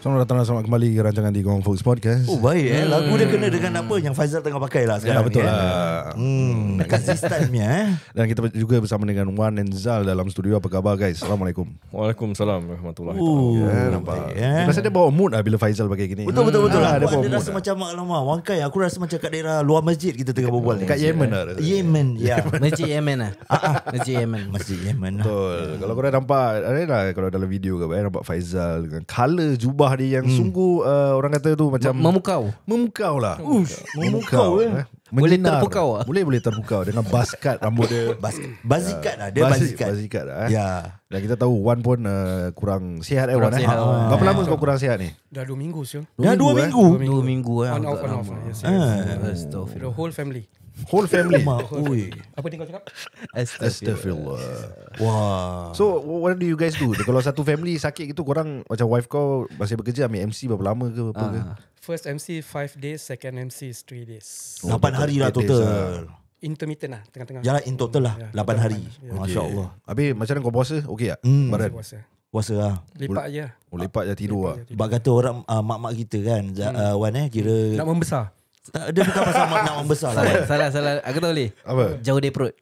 Selamat datang, selamat kembali ke rancangan di Gong Folks Podcast. Oh baik lagu dia kena dengan apa yang Faizal tengah pakai lah sekarang. Betul lah. Konsisten-nya Dan kita juga bersama dengan Wan dan Zal dalam studio. Apa khabar guys? Assalamualaikum. Waalaikumsalam warahmatullahi wabarakatuh. Ya, nampak. Rasa dia bawa mood lah bila Faizal pakai gini. Betul. Dia Aku bawa ada mood rasa lah. macam alamak Wangkai. Aku rasa macam kat daerah luar masjid kita tengah berbual ni. Kat Yemen lah. Yemen ya. Masjid Yemen lah. Masjid Yemen. Masjid Yemen lah. Betul. Kalau korang nampak, ada lah kalau dalam video ke, nampak Faizal dengan colour jubah dia yang sungguh orang kata tu macam memukau lah. Memukau Boleh menyinar. terpukau lah. Boleh terpukau dengan baskat rambut dia. Bazikat lah. Dia bazikat. Bazikat lah. Ya. Dan kita tahu Wan pun kurang sihat Wan. sihat, Wan. Berapa lama kau kurang sihat ni? Dah 2 minggu siul. Dah 2 minggu. 2 minggu lah. On off. Yes, Astaghfirullah. The whole family. Whole family. Ui. Apa ni kau cakap? Astaghfirullah. Wah. So what do you guys do? Kalau satu family sakit gitu, korang macam wife kau masih bekerja ambil MC berapa lama ke apa ke? First MC 5 days, second MC is 3 days. 8 hari lah total. Intermittent lah, tengah-tengah. Jalan in total lah 8 hari. Ya. Masya Allah. Habis macam mana kau puasa? Okey tak? Badan? Puasa. Puasa lah. Lipat je. Oh, lepak je tidur lah. Sebab kata orang mak-mak kita kan Wan kira Nak membesar. tak, dia bukan pasal mak nak membesar lah Wan. Salah. Aku tahu boleh. Apa? Jauh dari perut.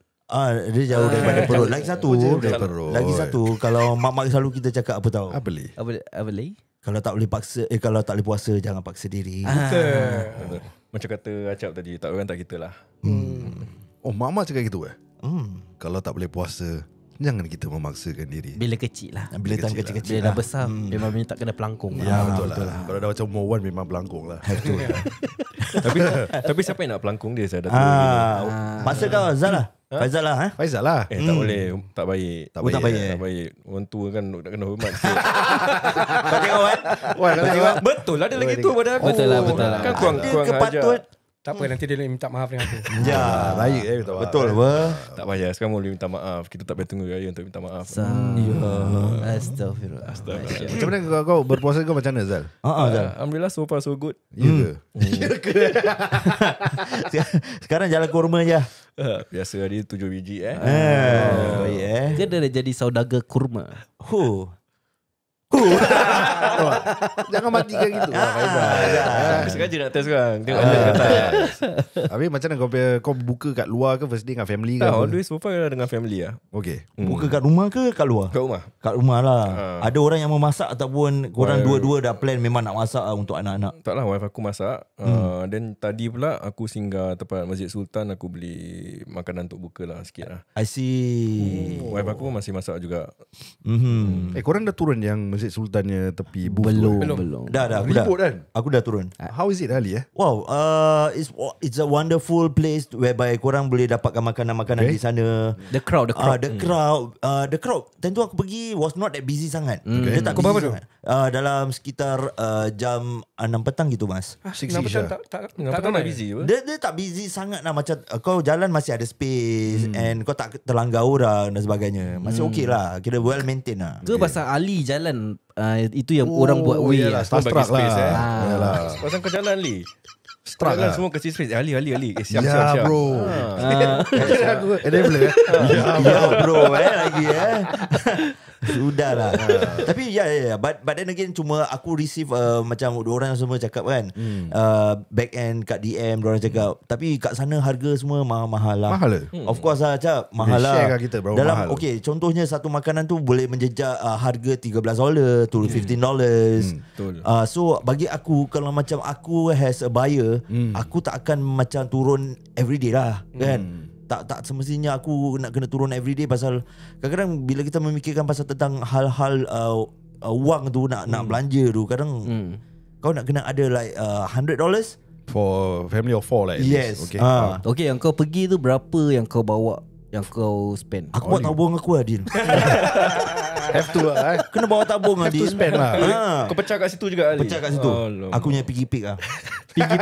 Dia jauh daripada perut. Lagi satu Daripada perut. Lagi satu kalau mak-mak selalu kita cakap apa tahu? Apa li? Apa lagi? Kalau tak boleh paksa kalau tak boleh puasa jangan paksa diri. Macam kata Acap tadi, tak orang tak kita lah. Oh, mak-mak cakap gitu Hmm. Kalau tak boleh puasa, jangan kita memaksakan diri. Bila kecil lah. Bila time kecil kecil-kecil Bila dah besar, memang tak kena pelangkung. Ya, betul lah. Kalau dah macam umur Wan memang pelangkung lah. tapi siapa yang nak pelangkung dia? Saya dah tahu. Masa kau Zal lah. Faizal lah Faizal lah. Tak boleh, tak baik. Tak tak baik. baik. Tak baik. Orang tua kan nak kena hormat sikit. Kau tengok Wan. Wan, kau tengok. Betul lah, ada lagi tu pada aku. Betul lah. Kan kurang Dia kurang kepatut. ajar. Tak apa, nanti dia minta maaf dengan aku. Ya. Raya minta maaf. Betul apa? Tak payah, sekarang boleh minta maaf. Kita tak payah tunggu raya untuk minta maaf. Astaghfirullah. Macam mana kau berpuasa kau macam mana Zal? Zal. Alhamdulillah, so far so good. Ya ke? Sekarang jalan kurma je. Biasa hari 7 biji Baik Dia dah jadi saudagar kurma. Jangan matikan gitu lah Faizal. Sengaja nak test sekarang. Tengok ada kata. Habis macam mana kau buka kat luar ke first day dengan family ke? Tak, apa? always so far dengan family lah. Okay. Buka kat rumah ke kat luar? Kat rumah. Kat rumah lah. Ada orang yang memasak ataupun korang dua-dua dah plan memang nak masak untuk anak-anak? Tak lah, wife aku masak. Then tadi pula aku singgah tempat Masjid Sultan. Aku beli makanan untuk buka lah sikit lah. I see. Wife aku pun masih masak juga. Korang dah turun yang Masjid Sultannya tepi booth Belum. Dah aku Ribut dah. kan? Aku dah turun. How is it Ali Wow, it's a wonderful place whereby korang boleh dapatkan makanan-makanan di sana. The crowd. The crowd. Tentu aku pergi was not that busy sangat. Dia tak Kau busy berapa sangat. Dalam sekitar jam 6 petang gitu mas. Kenapa tak Kenapa tak nak busy apa? Dia tak busy sangat lah. Macam kau jalan masih ada space and kau tak terlanggar orang dan sebagainya. Masih okey lah. Kira well maintain lah. Ke pasal Ali jalan itu yang orang buat way yalah, lah. Starstruck Bagi space, lah. Yalah. Pasal kau jalan Ali. Struck Jalan lah. semua kasih space. Ali. Siap. Ya bro. Enabler Ya bro lagi Sudahlah. Tapi but then again cuma aku receive macam orang semua cakap kan back end kat DM diorang cakap tapi kat sana harga semua mahal-mahal lah. Mahal lah. Of course lah Cap, mahal lah. Share kat kita berapa dalam, mahal. okay, contohnya satu makanan tu boleh menjejak harga $13 to $15. Betul. So bagi aku kalau macam aku as a buyer, aku tak akan macam turun everyday lah kan. Tak semestinya aku nak kena turun everyday pasal kadang-kadang bila kita memikirkan pasal tentang hal-hal wang tu nak belanja tu kadang kau nak kena ada like $100 For family of 4 lah at yes least. Okay. Okay, yang kau pergi tu berapa yang kau bawa, yang kau spend? aku buat tabung aku Adil. Have to lah Kena bawa tabung Have to Adil. spend lah. Kau pecah kat situ juga Ali. Pecah kat situ. Alamak. Aku punya piggy pig lah. Piggy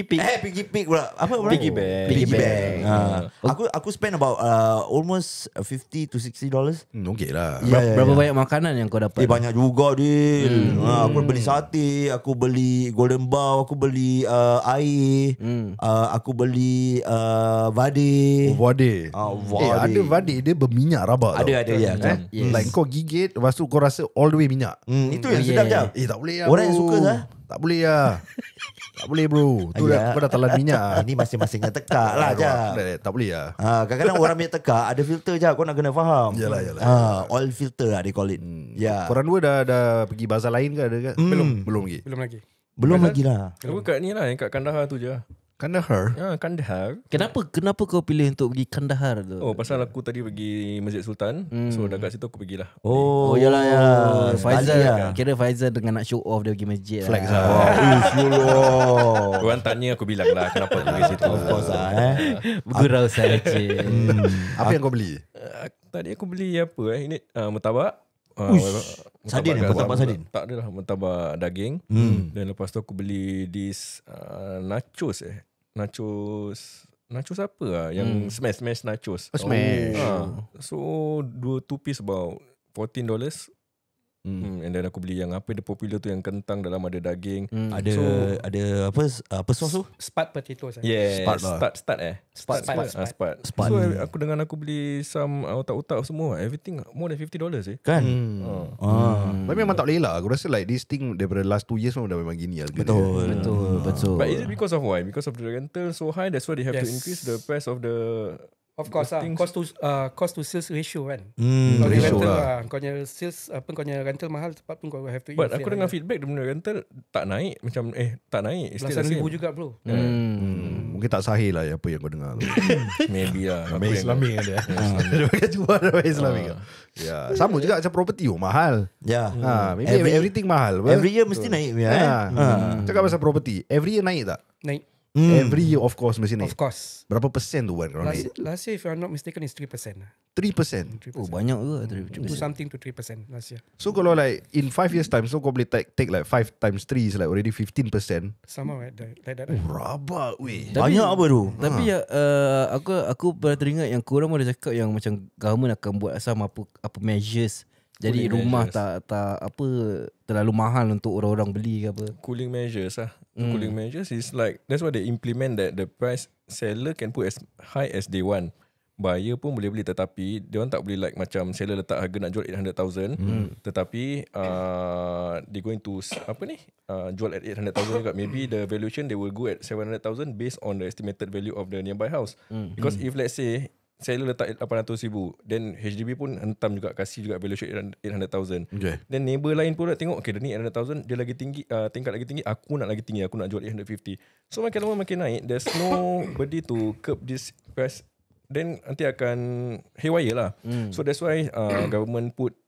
pig. Piggy pig pula. Apa pula? Piggy bank. Piggy Piggy bank. Aku spend about almost $50 to $60. Okay lah. Berapa banyak makanan yang kau dapat? Banyak juga Dil. Aku beli sate, aku beli golden bow, aku beli air, aku beli vade. Vade. Ada vadik dia berminyak rabak tau. Ada ya. Like kau gigit, lepas tu kau rasa all the way minyak. Itu yang sedap je. Tak boleh lah Orang bro. yang suka lah. Tak boleh lah. Tak boleh bro. Tu dah, kau dah telan minyak. Ini masing-masing yang tekak lah je. Tak boleh lah. Kadang-kadang orang punya tekak ada filter je. Kau nak kena faham. Yalah. Oil filter lah they call it. Ya. Korang dua dah pergi bazar lain ke ada ke? Belum lagi. Belum lagi. lah. Aku kat ni lah, yang kat Kandahar tu je. Kandahar. Kandahar. Kenapa kau pilih untuk pergi Kandahar tu? Oh, pasal aku tadi pergi Masjid Sultan. So dekat situ aku pergilah. Oh, yalah. Faizal Faizal Kira Faizal dengan nak show off dia pergi masjid Flex lah. lah. Korang tanya aku bilang lah kenapa aku pergi situ. Of course lah. Bergurau saja. Apa yang kau beli? Tadi aku beli apa Ini murtabak. Sardin murtabak sardin? Tak adalah, murtabak daging. Dan lepas tu aku beli this nachos Nachos apa lah? Yang smash nachos. Smash. So 2 piece about $14. And then aku beli yang apa dia popular tu, yang kentang dalam ada daging. Ada apa sos tu? Spart potatoes. Yeah, Spart. Spart. So aku beli some otak-otak semua. Everything more than $50 Kan? Tapi memang tak boleh lah. Aku rasa like this thing daripada last 2 years memang dah memang gini lah. Betul. But is it because of why? Because of the rental so high, that's why they have to increase the price of the. Of course cost to sales ratio kan. ratio Kalau rental lah. kau punya sales kau punya rental mahal, tempat pun kau have to But aku dengar feedback dia punya rental tak naik, macam tak naik. belasan ribu juga bro. Mungkin tak sahih lah apa yang kau dengar tu. Maybe lah. Main Islamic kan dia. Dia pakai jual main Islamic. Ya, sama juga macam property mahal. Ya. Maybe everything mahal. Every year mesti naik ya. Cakap pasal property, every year naik tak? Naik. Every year of course mesti naik. Of course. Berapa persen tu kan kalau naik? Last year if I'm not mistaken is 3%. 3%. Oh banyak juga. 2 something to 3% last year. So kalau like in 5 years time, so kau boleh take like 5 times 3 is like already 15%. Sama like that. Rabak weh. Banyak apa tu? Tapi aku pernah teringat yang korang ada cakap yang macam government akan buat apa measures. Jadi Cooling rumah measures. tak apa terlalu mahal untuk orang-orang beli ke apa. Cooling measures lah. Cooling measures is like, that's why they implement that the price seller can put as high as they want. Buyer pun boleh beli, tetapi dia orang tak boleh like macam seller letak harga nak jual 800,000 tetapi they going to jual at 800,000 juga. Maybe the valuation they will go at 700,000 based on the estimated value of the nearby house. Because if let's say seller letak 800,000, then HDB pun hentam juga, kasih juga valuation 800,000. Okay. Then neighbour lain pula tengok, okay dia ni 800,000, dia lagi tinggi, tingkat lagi tinggi, aku nak lagi tinggi, aku nak jual 850. So makin lama makin naik, there's nobody to curb this price. Then nanti akan haywire lah. So that's why government put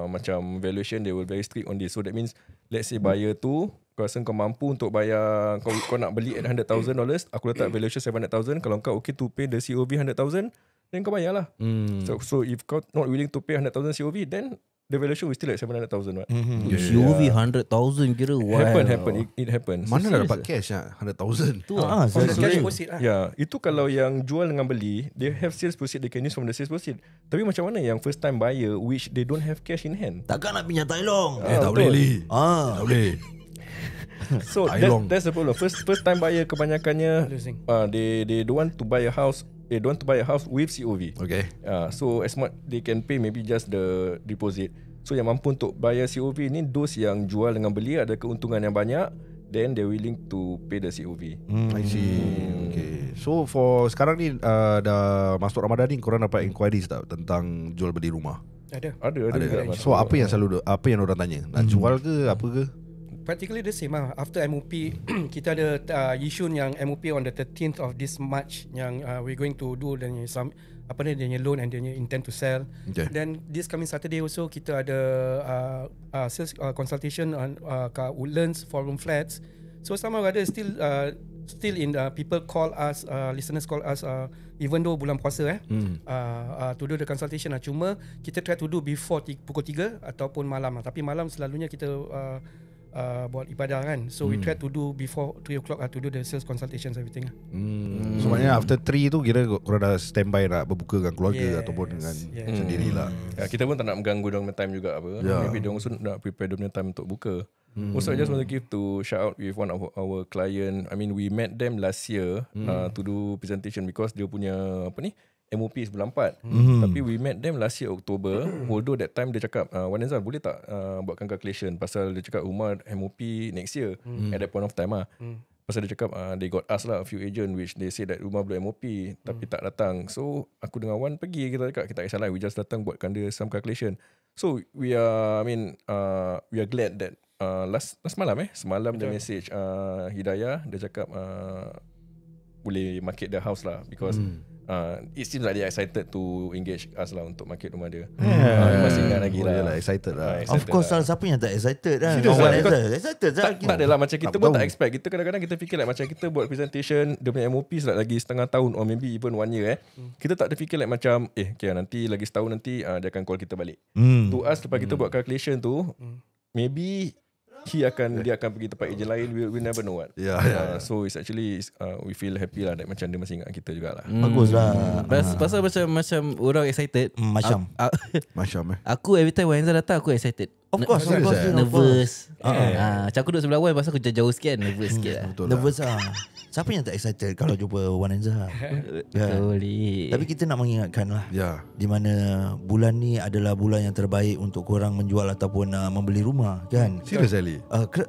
macam valuation, they will very strict on this. So that means let's say buyer tu kau rasa kau mampu untuk bayar, kau nak beli at $100,000, aku letak valuation 700,000. Kalau kau okay to pay the COV 100,000, then kau bayar lah. So if kau not willing to pay 100,000 COV, then the valuation will still at 700,000. COV 100,000 kira Happen. It happens. Mana dah dapat cash 100,000? tu Cash deposit lah. Ya, itu kalau yang jual dengan beli, they have sales proceed, they can use from the sales proceed. Tapi macam mana yang first time buyer which they don't have cash in hand? Takkan nak pinjam Tailong? Tak boleh Li. Tak boleh. So that's the problem. First time buyer kebanyakannya Losing. They don't want to buy a house. They don't want to buy a house with COV. Okay. So as much they can pay maybe just the deposit. So yang mampu untuk bayar COV ni, those yang jual dengan beli ada keuntungan yang banyak, then they willing to pay the COV. I see. Okay. So for sekarang ni dah masuk Ramadan ni, korang dapat inquiries tak tentang jual beli rumah? Ada. Ada. So apa yang orang tanya? Nak jual ke apa ke? Practically the same lah. After MOP kita ada issue yang MOP on the 13th of this March yang we're going to do dan some dia loan and dia intend to sell. Okay. Then this coming Saturday also kita ada sales consultation on Woodlands 4-room flats. So some of other still in people call us, listeners call us even though bulan puasa to do the consultation lah. Cuma kita try to do before pukul 3 ataupun malam lah. Tapi malam selalunya kita buat ibadah kan. So we try to do before 3 o'clock to do the sales consultations everything lah. So maknanya after 3 tu kira korang dah standby nak berbuka dengan keluarga ataupun dengan sendirilah. Kita pun tak nak mengganggu diorang time juga apa. Maybe diorang also nak prepare diorang time untuk buka. Also I just want to give to shout out with one of our client. I mean we met them last year to do presentation because dia punya MOP sebulan 4. Tapi we met them last year October. Although that time dia cakap, Wan Ezal boleh tak buatkan calculation, pasal dia cakap rumah MOP next year at that point of time lah. Pasal dia cakap they got us lah a few agent which they say that rumah belum MOP tapi tak datang. So aku dengan Wan pergi, kita cakap kita tak kisahlah, we just datang buatkan dia some calculation. So we are we are glad that last malam semalam dia message Hidayah, dia cakap boleh market the house lah because it seems like they excited to engage us lah untuk market rumah dia. Masih ingat lagi lah. Excited lah. Of course lah, siapa yang tak excited lah? Excited lah. Tak adalah macam kita pun tak expect. Kita kadang-kadang kita fikir like macam kita buat presentation, dia punya MOP lagi setengah tahun or maybe even 1 year kita tak ada fikir like macam okay, nanti lagi setahun nanti dia akan call kita balik. To us lepas kita buat calculation tu, maybe dia akan pergi tempat ejen lain, we never know what. So it's actually we feel happy lah that macam dia masih ingat kita jugalah. Bagus lah. Pasal macam orang excited. Macam Aku every time Wan Ezal datang aku excited. Of course. Nervous. Macam aku duduk sebelah Wan, pasal aku jauh sikit kan, nervous sikit lah. Nervous lah. Siapa yang tak excited kalau jumpa Wan Ezal? Tapi kita nak mengingatkan lah, di mana bulan ni adalah bulan yang terbaik untuk korang menjual ataupun membeli rumah kan. Serius Ali?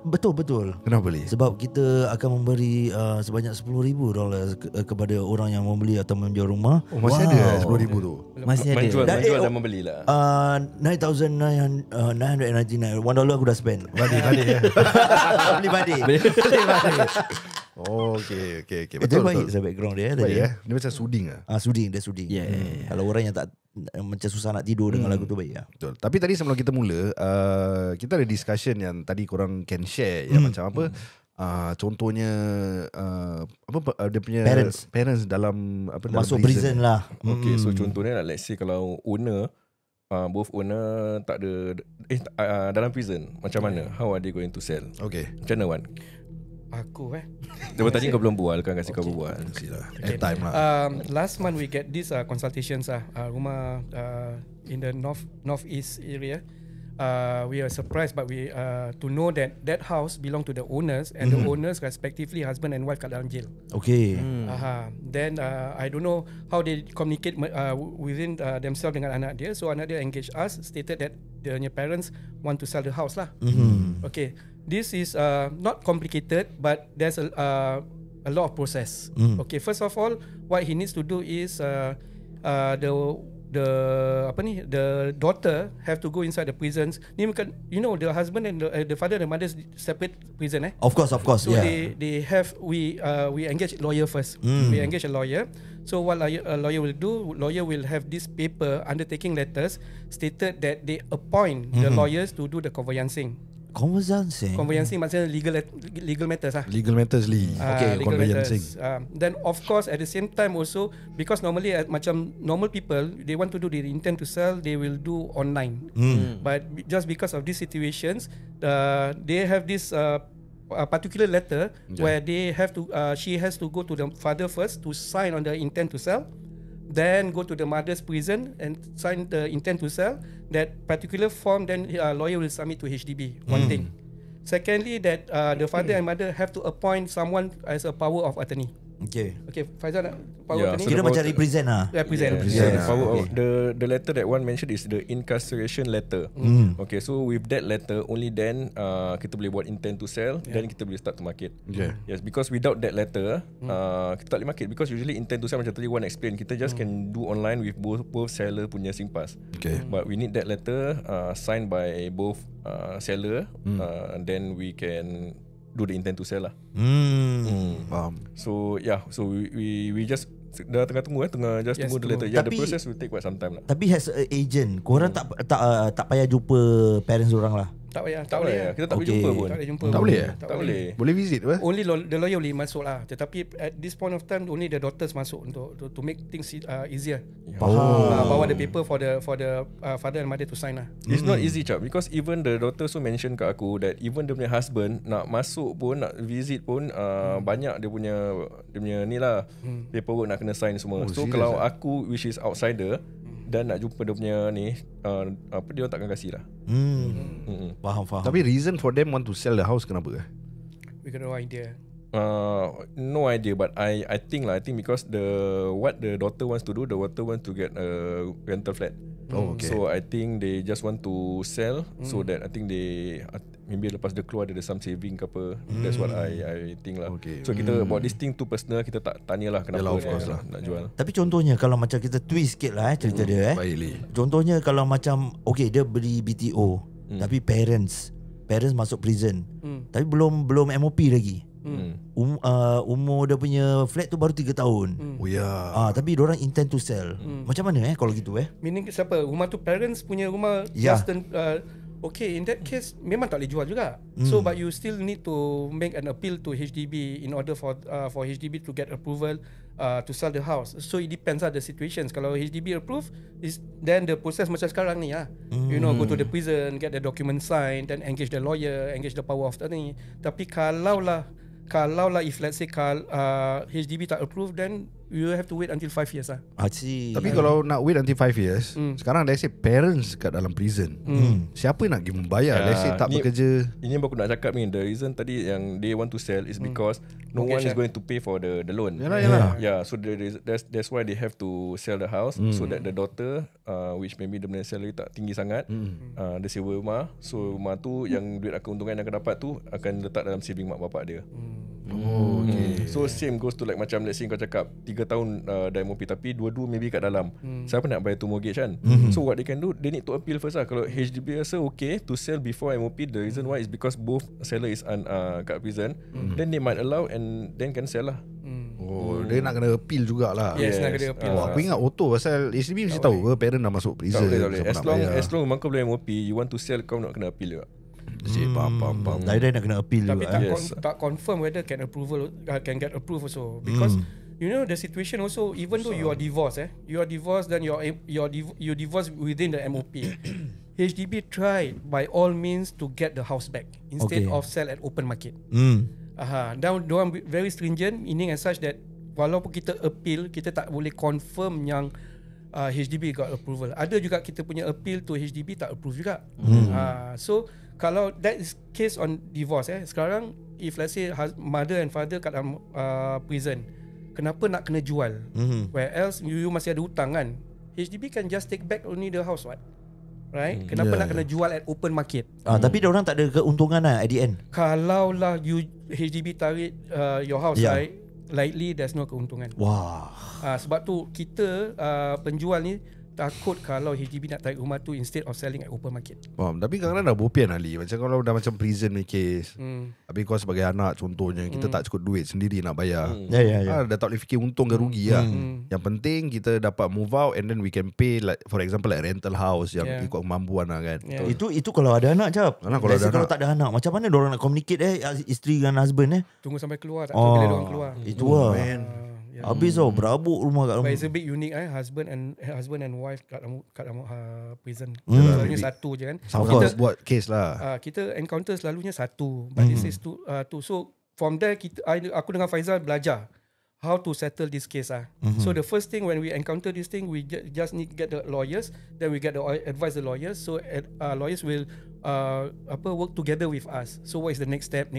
Betul. Kenapa Ali? Sebab kita akan memberi sebanyak $10,000 kepada orang yang membeli atau menjual rumah. Masih ada $10,000 tu? Masih ada. Menjual dan membeli lah. $9,999. $1 aku dah spend. Badi Beli badi. Oh, okay. Betul baik saya background dia tadi. Dia macam suding lah. Suding. Kalau orang yang tak macam susah nak tidur dengan lagu tu baik lah. Betul. Tapi tadi sebelum kita mula, kita ada discussion yang tadi korang can share macam apa. Contohnya dia punya parents dalam masuk prison lah. Okay, so contohnya let's say kalau owner both owner tak ada dalam prison, macam mana? How are they going to sell? Okay. Macam mana Wan? Aku Lepas tadi kau belum bual kan, kasi kau berbual. Time lah. Last month we get these consultations rumah in the northeast area. We are surprised, but we to know that house belong to the owners, and the owners respectively husband and wife kat dalam jail. Okay. Then I don't know how they communicate within themselves dengan anak dia. So anak dia engage us, stated that their parents want to sell the house lah. Okay, this is not complicated, but there's a lot of process. Okay, first of all, what he needs to do is the daughter have to go inside the prisons. Ni bukan, the husband and the father and the mother separate prison Of course. So they have we engage lawyer first. We engage a lawyer. So what a lawyer will do, lawyer will have this paper undertaking letters stated that they appoint the lawyers to do the conveyancing. Conveyancing maksudnya legal matters lah. Legal matters okay, conveyancing. Then of course at the same time also, because normally macam normal people, they want to do the intent to sell, they will do online. But just because of these situations, they have this a particular letter where they have to she has to go to the father first to sign on the intent to sell, then go to the mother's prison and sign the intent to sell. That particular form, then lawyer will submit to HDB. One thing. Secondly, that the father and mother have to appoint someone as a power of attorney. Okay, Faizal nak power attorney? Kira macam represent lah. Represent. Power of the letter that one mentioned is the incarceration letter. Okay, so with that letter, only then kita boleh buat intent to sell, then kita boleh start to market. Yes, because without that letter, kita tak boleh market, because usually intent to sell macam tadi one explain, kita just can do online with both seller punya SingPass. But we need that letter signed by both seller, then we can do the intent to sell lah. So we just dah tengah tunggu tunggu the letter. The process will take quite some time lah. Tapi as a agent, korang tak payah jumpa parents orang lah. Tak boleh. Kita tak boleh jumpa pun. Tak boleh. Tak boleh. Boleh visit apa? Only the lawyer boleh masuk lah. Tetapi at this point of time, only the daughters masuk untuk to make things easier. Bawa the paper for the father and mother to sign lah. It's not easy, Cap, because even the daughter so mention kat aku that even dia punya husband nak masuk pun, nak visit pun, banyak dia punya ni lah, paperwork nak kena sign semua. So kalau aku which is outsider dan nak jumpa dia punya ni, dia takkan kasih lah. Faham. Tapi reason for them want to sell the house kenapa? We got no idea. No idea, but I think because what the daughter wants to do, the daughter wants to get a rental flat. Oh, okay. So I think they just want to sell so that I think they maybe lepas dia keluar ada some saving ke apa. That's what I think lah. Okay. So kita about this thing too personal, kita tak tanyalah kenapa Yalah, of course dia lah. nak jual. Tapi contohnya kalau macam kita twist sikit lah cerita dia Baik Li. Contohnya kalau macam okay, dia beli BTO tapi parents masuk prison tapi belum MOP lagi. Umur dia punya flat tu baru 3 tahun. Oh ya. Tapi diorang intend to sell. Macam mana kalau gitu Meaning siapa? Rumah tu parents punya rumah just turn, okay, in that case memang tak boleh jual juga. So but you still need to make an appeal to HDB in order for HDB to get approval to sell the house. So it depends the situations. Kalau HDB approve, then the process macam sekarang ni you know, go to the prison, get the document signed, then engage the lawyer, engage the power of attorney. Tapi kalau lah if let's say HDB tak approve, then you have to wait until 5 years Tapi kalau nak wait until 5 years, sekarang let's say parents kat dalam prison, siapa nak pergi membayar? Let's say tak bekerja. Ini baru aku nak cakap ni, the reason tadi yang they want to sell is because no one is going to pay for the loan. Yalah. Yeah, so that's why they have to sell the house so that the daughter, which maybe the salary tak tinggi sangat, dia sewa rumah. So rumah tu yang duit keuntungan yang akan dapat tu akan letak dalam saving mak bapak dia. Oh, okay. So same goes to like macam let's say kau cakap 3 tahun dah MOP tapi dua-dua maybe kat dalam. Siapa nak bayar tu mortgage kan? So what they can do, they need to appeal first lah. Kalau HDB rasa okay to sell before MOP, the reason why is because both seller is kat prison, then they might allow and then can sell lah. Oh, dia nak kena appeal jugalah. Yes, nak kena appeal. Aku ingat auto pasal HDB mesti tahu ke parent dah masuk prison. Tak boleh. siapa nak bayar. As long memang kau boleh MOP, you want to sell, kau nak kena appeal juga. Faham. Dah nak kena appeal Tapi juga. tak confirm whether can get approved also, because you know the situation also, even though you are divorced then you divorce within the MOP. HDB tried by all means to get the house back instead of sell at open market. Now diorang very stringent, meaning as such that walaupun kita appeal, kita tak boleh confirm yang HDB got approval. Ada juga kita punya appeal to HDB tak approve juga. So kalau that is case on divorce, sekarang if let's say mother and father kat dalam prison, kenapa nak kena jual? Where else you masih ada hutang kan? HDB can just take back only the house, what? Right? Kenapa nak kena jual at open market? Tapi diorang tak ada keuntungan lah at the end. Kalau lah HDB tarik your house, right? Likely there's no keuntungan. Wah. Sebab tu kita penjual ni takut kalau HDB nak tarik rumah tu instead of selling at open market. Tapi kadang-kadang dah bopian Ali. Macam kalau dah macam prison ni case, tapi kau sebagai anak contohnya, kita tak cukup duit sendiri nak bayar. Dah tak boleh fikir untung ke rugi lah. Yang penting kita dapat move out and then we can pay, like for example like rental house yang ikut kemampuan lah kan. Itu kalau ada anak Cap. Kalau tak ada anak, macam mana diorang nak communicate isteri dengan husband Tunggu sampai keluar, tak tahu bila diorang keluar. Itu lah. Habis berabuk rumah kat rumah. But it's a bit unique husband and wife kat prison. Selalunya satu je kan. Kita buat case lah. Kita encounter selalunya satu, but this is two. So from there aku dengan Faizal belajar how to settle this case. So the first thing when we encounter this thing, we just need to get the lawyers, then we get the advise the lawyers. So lawyers will work together with us. So what is the next step?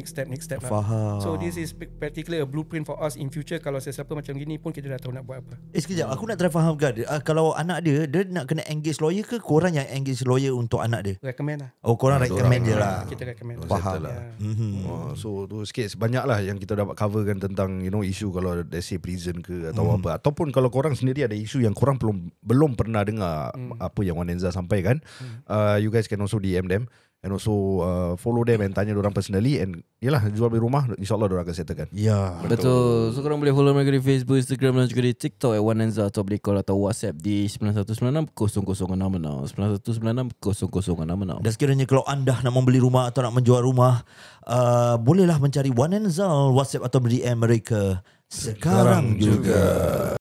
Faham. So this is practically a blueprint for us in future. Kalau sesiapa macam gini pun kita dah tahu nak buat apa. Sekejap, aku nak try faham kan. Kalau anak dia nak kena engage lawyer ke korang yang engage lawyer untuk anak dia? Recommend lah. Korang recommend je lah. Kita recommend. Faham lah. So tu sikit banyak lah yang kita dapat coverkan tentang isu kalau let's say prison ke atau apa. Ataupun kalau korang sendiri ada isu yang korang belum pernah dengar apa yang Wan Enza sampaikan, you guys can also DM them and also follow them and tanya diorang personally, and yalah, jual beli rumah insyaAllah diorang akan settlekan. Ya, betul. So korang boleh follow mereka di Facebook, Instagram dan juga di TikTok @Wan Enza, atau boleh call atau WhatsApp di 9196 0066 9196 0066. Dan sekiranya kalau anda nak membeli rumah atau nak menjual rumah, bolehlah mencari Wan Enza, WhatsApp atau DM mereka sekarang juga.